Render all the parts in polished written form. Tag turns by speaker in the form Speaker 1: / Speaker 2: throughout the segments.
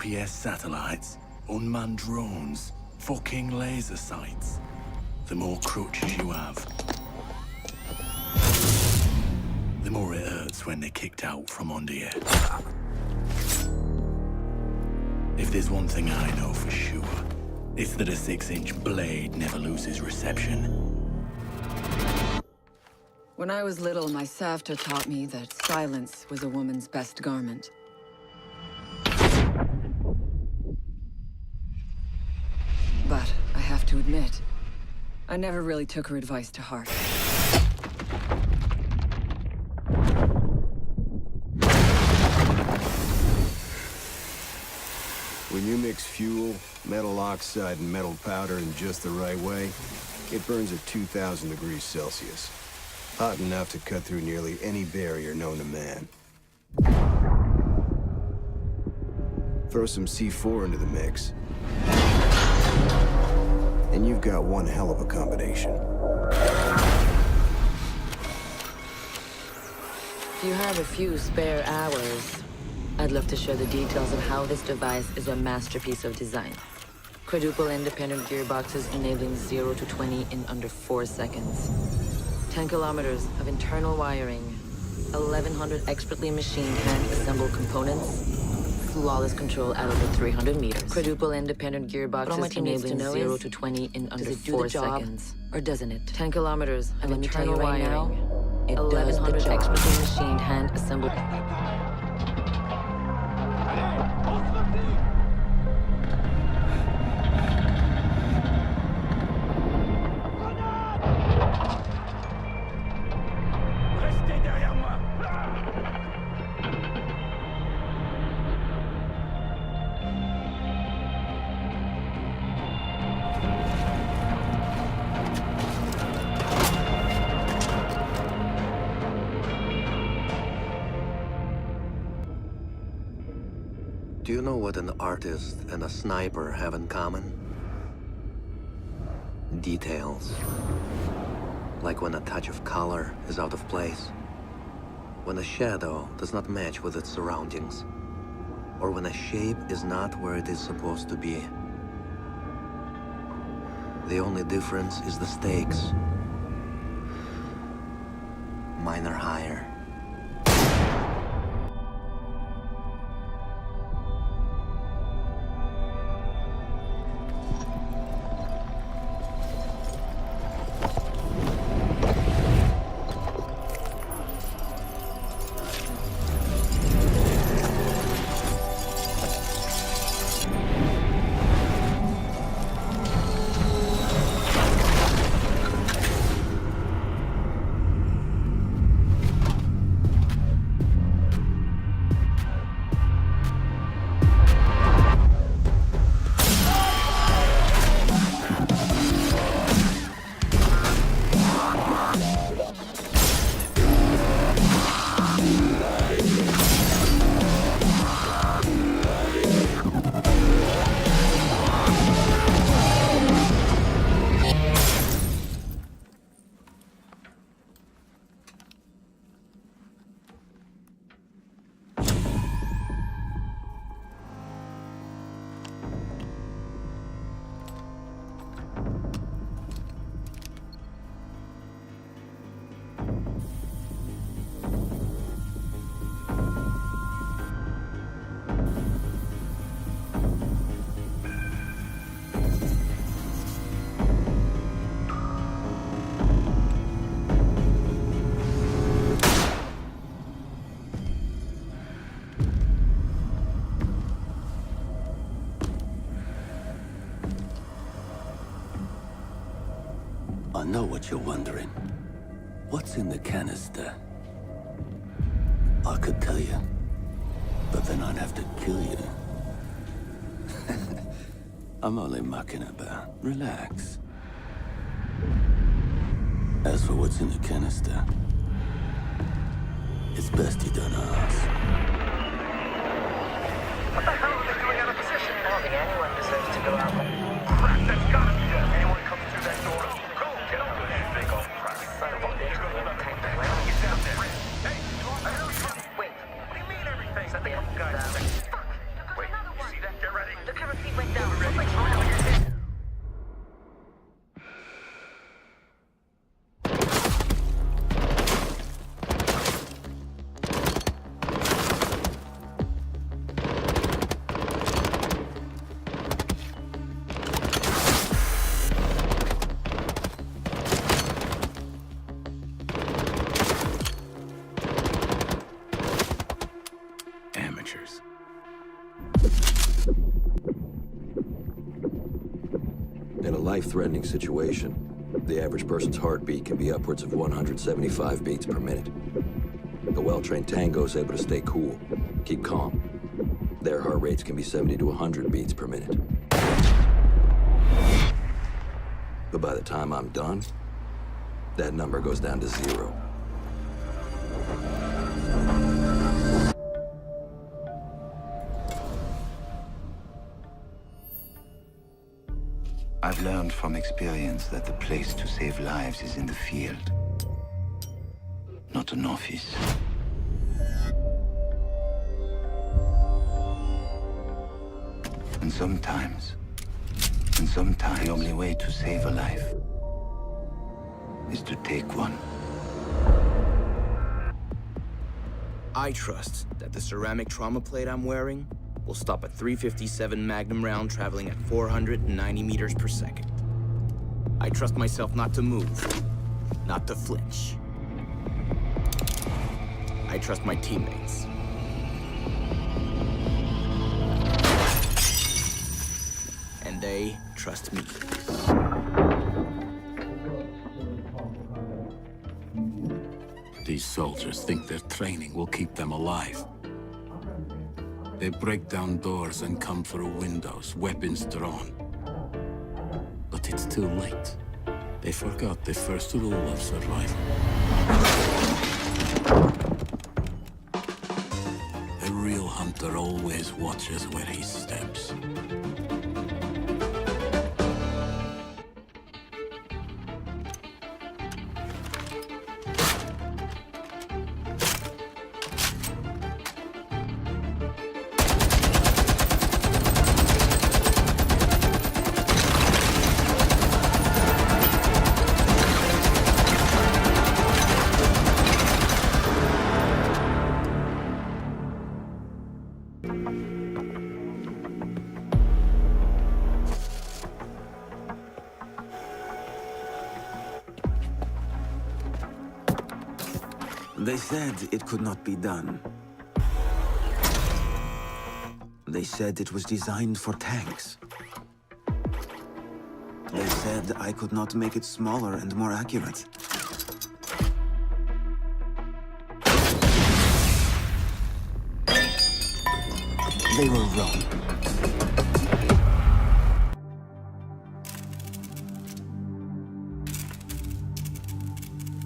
Speaker 1: GPS satellites, unmanned drones, fucking laser sights. The more crutches you have, the more it hurts when they're kicked out from under you. If there's one thing I know for sure, it's that a 6-inch blade never loses reception.
Speaker 2: When I was little, my Savta taught me that silence was a woman's best garment. But I have to admit, I never really took her advice to heart.
Speaker 3: When you mix fuel, metal oxide, and metal powder in just the right way, it burns at 2,000 degrees Celsius. Hot enough to cut through nearly any barrier known to man. Throw some C4 into the mix, and you've got one hell of a combination.
Speaker 4: If you have a few spare hours, I'd love to share the details of how this device is a masterpiece of design. Quadruple independent gearboxes enabling 0 to 20 in under 4 seconds. 10 kilometers of internal wiring, 1,100 expertly machined hand-assembled components, flawless control at over 300 meters. Quadruple independent gearboxes enabling 0 to 20 in under 4 seconds. Or doesn't it? 10 kilometers of internal wiring, 1,100 expertly machined hand-assembled...
Speaker 5: Do you know what an artist and a sniper have in common? Details. Like when a touch of color is out of place. When a shadow does not match with its surroundings. Or when a shape is not where it is supposed to be. The only difference is the stakes. Mine are higher.
Speaker 1: I know what you're wondering. What's in the canister? I could tell you, but then I'd have to kill you. I'm only mucking about. Relax. As for what's in the canister, it's best you don't ask.
Speaker 6: What the hell are they doing out of position? I don't think anyone deserves to go out. That's gotta be it. Anyone comes through that door, go, get up there. Big old crap. Son of a bitch, we're gonna take the ground. Get down there. Hey, I heard you. Wait, what do you mean everything? I think I'm guys. Fuck, wait, you see that?
Speaker 7: life-threatening situation. The average person's heartbeat can be upwards of 175 beats per minute. The well-trained tango is able to stay cool, keep calm. Their heart rates can be 70 to 100 beats per minute. But by the time I'm done, that number goes down to 0.
Speaker 8: I've learned from experience that the place to save lives is in the field, not an office. And sometimes, the only way to save a life is to take one.
Speaker 9: I trust that the ceramic trauma plate I'm wearing will stop a .357 Magnum round traveling at 490 meters per second. I trust myself not to move, not to flinch. I trust my teammates. And they trust me.
Speaker 1: These soldiers think their training will keep them alive. They break down doors and come through windows, weapons drawn. But it's too late. They forgot the first rule of survival. A real hunter always watches where he steps.
Speaker 8: They said it could not be done. They said it was designed for tanks. They said I could not make it smaller and more accurate. They were wrong.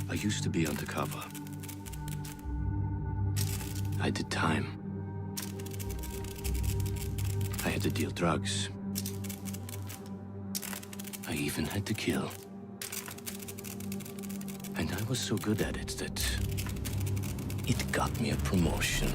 Speaker 1: I used to be undercover. I did time. I had to deal drugs. I even had to kill. And I was so good at it that it got me a promotion.